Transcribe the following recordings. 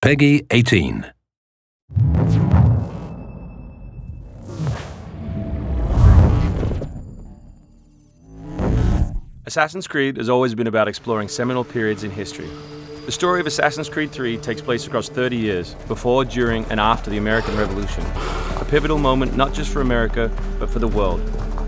Peggy 18. Assassin's Creed has always been about exploring seminal periods in history. The story of Assassin's Creed 3 takes place across 30 years, before, during, and after the American Revolution. A pivotal moment not just for America, but for the world,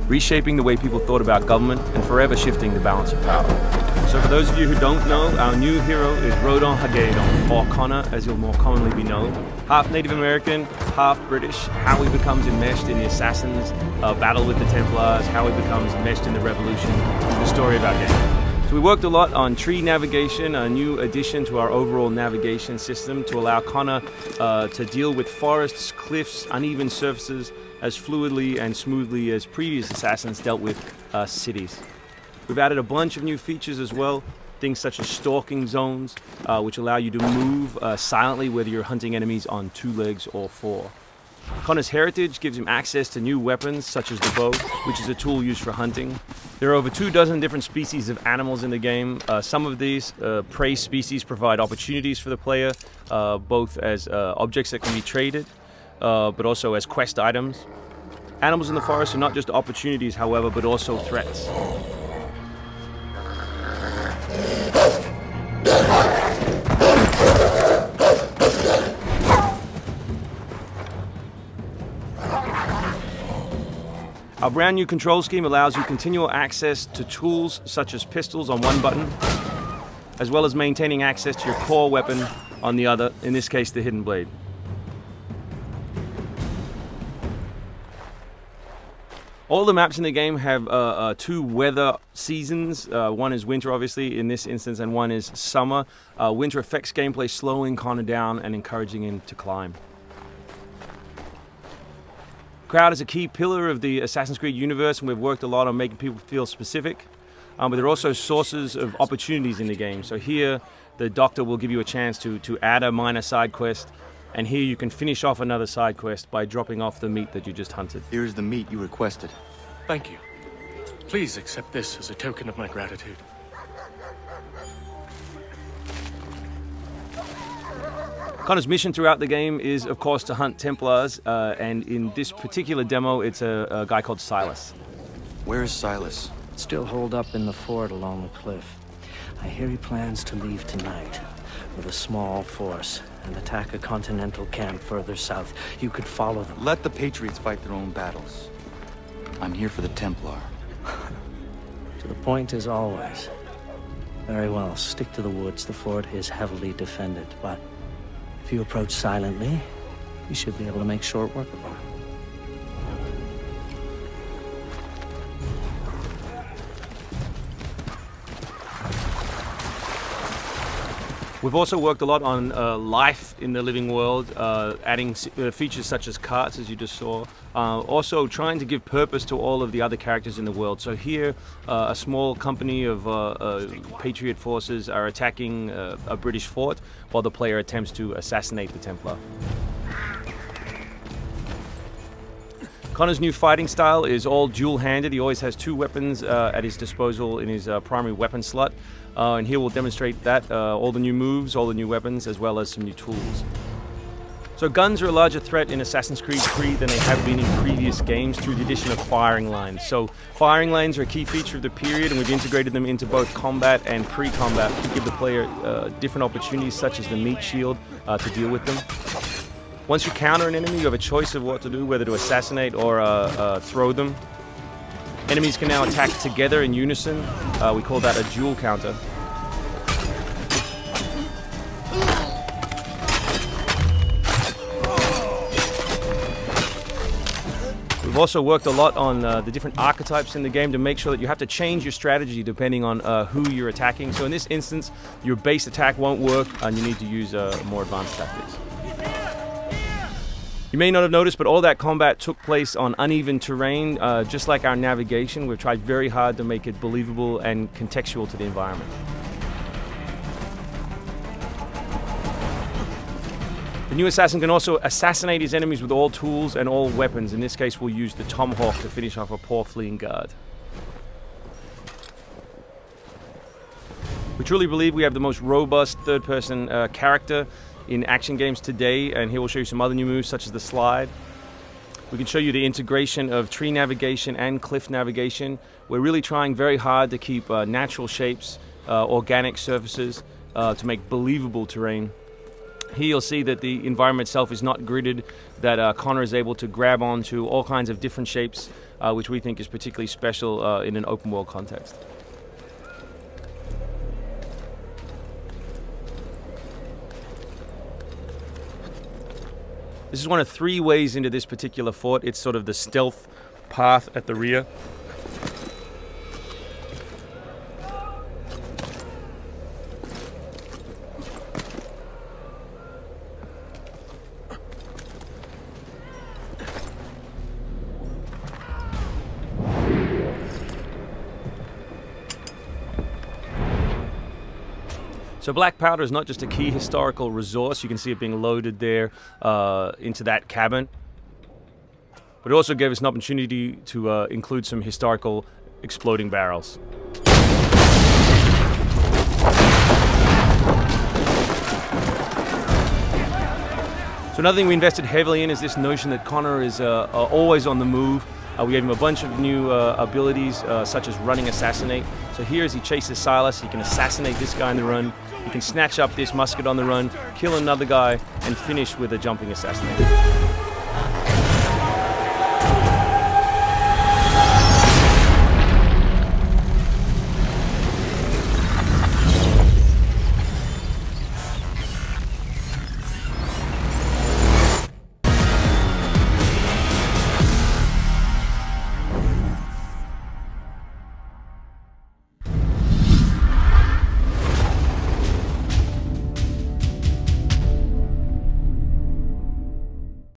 reshaping the way people thought about government and forever shifting the balance of power. So for those of you who don't know, our new hero is Rodon Hagedon, or Connor as he'll more commonly be known. Half Native American, half British, how he becomes enmeshed in the Assassins' battle with the Templars, how he becomes enmeshed in the Revolution, the story of our game. So we worked a lot on tree navigation, a new addition to our overall navigation system to allow Connor to deal with forests, cliffs, uneven surfaces as fluidly and smoothly as previous Assassins dealt with cities. We've added a bunch of new features as well, things such as stalking zones, which allow you to move silently whether you're hunting enemies on 2 legs or 4. Connor's heritage gives him access to new weapons such as the bow, which is a tool used for hunting. There are over 24 different species of animals in the game. Some of these prey species provide opportunities for the player, both as objects that can be traded, but also as quest items. Animals in the forest are not just opportunities, however, but also threats. Our brand new control scheme allows you continual access to tools such as pistols on one button, as well as maintaining access to your core weapon on the other, in this case the hidden blade. All the maps in the game have 2 weather seasons. One is winter, obviously, in this instance, and one is summer. Winter affects gameplay, slowing Connor down and encouraging him to climb. Crowd is a key pillar of the Assassin's Creed universe, and we've worked a lot on making people feel specific. But there are also sources of opportunities in the game. So here, the doctor will give you a chance to add a minor side quest, and here you can finish off another side quest by dropping off the meat that you just hunted. Here's the meat you requested. Thank you. Please accept this as a token of my gratitude. Connor's mission throughout the game is, of course, to hunt Templars, and in this particular demo, it's a guy called Silas. Where is Silas? Still holed up in the fort along the cliff. I hear he plans to leave tonight with a small force and attack a continental camp further south. You could follow them. Let the Patriots fight their own battles. I'm here for the Templar. To the point as always. Very well, stick to the woods. The fort is heavily defended, but if you approach silently, you should be able to make short work of them. We've also worked a lot on life in the living world, adding features such as carts, as you just saw. Also trying to give purpose to all of the other characters in the world. So here, a small company of Patriot forces are attacking a British fort while the player attempts to assassinate the Templar. Connor's new fighting style is all dual-handed. He always has 2 weapons at his disposal in his primary weapon slot. And here we'll demonstrate that, all the new moves, all the new weapons, as well as some new tools. So guns are a larger threat in Assassin's Creed 3 than they have been in previous games through the addition of firing lines. So firing lines are a key feature of the period, and we've integrated them into both combat and pre-combat to give the player different opportunities, such as the meat shield, to deal with them. Once you counter an enemy, you have a choice of what to do, whether to assassinate or throw them. Enemies can now attack together in unison. We call that a dual counter. We've also worked a lot on the different archetypes in the game to make sure that you have to change your strategy depending on who you're attacking. So in this instance, your base attack won't work and you need to use more advanced tactics. You may not have noticed, but all that combat took place on uneven terrain. Just like our navigation, we've tried very hard to make it believable and contextual to the environment. The new assassin can also assassinate his enemies with all tools and all weapons. In this case, we'll use the tomahawk to finish off a poor fleeing guard. We truly believe we have the most robust third-person character in action games today, and here we'll show you some other new moves such as the slide. We can show you the integration of tree navigation and cliff navigation. We're really trying very hard to keep natural shapes, organic surfaces, to make believable terrain. Here you'll see that the environment itself is not gridded, that Connor is able to grab onto all kinds of different shapes, which we think is particularly special in an open world context. This is one of 3 ways into this particular fort. It's sort of the stealth path at the rear. So black powder is not just a key historical resource. You can see it being loaded there into that cabin. But it also gave us an opportunity to include some historical exploding barrels. So another thing we invested heavily in is this notion that Connor is always on the move. We gave him a bunch of new abilities, such as running assassinate. So here as he chases Silas, he can assassinate this guy on the run. He can snatch up this musket on the run, kill another guy, and finish with a jumping assassinate.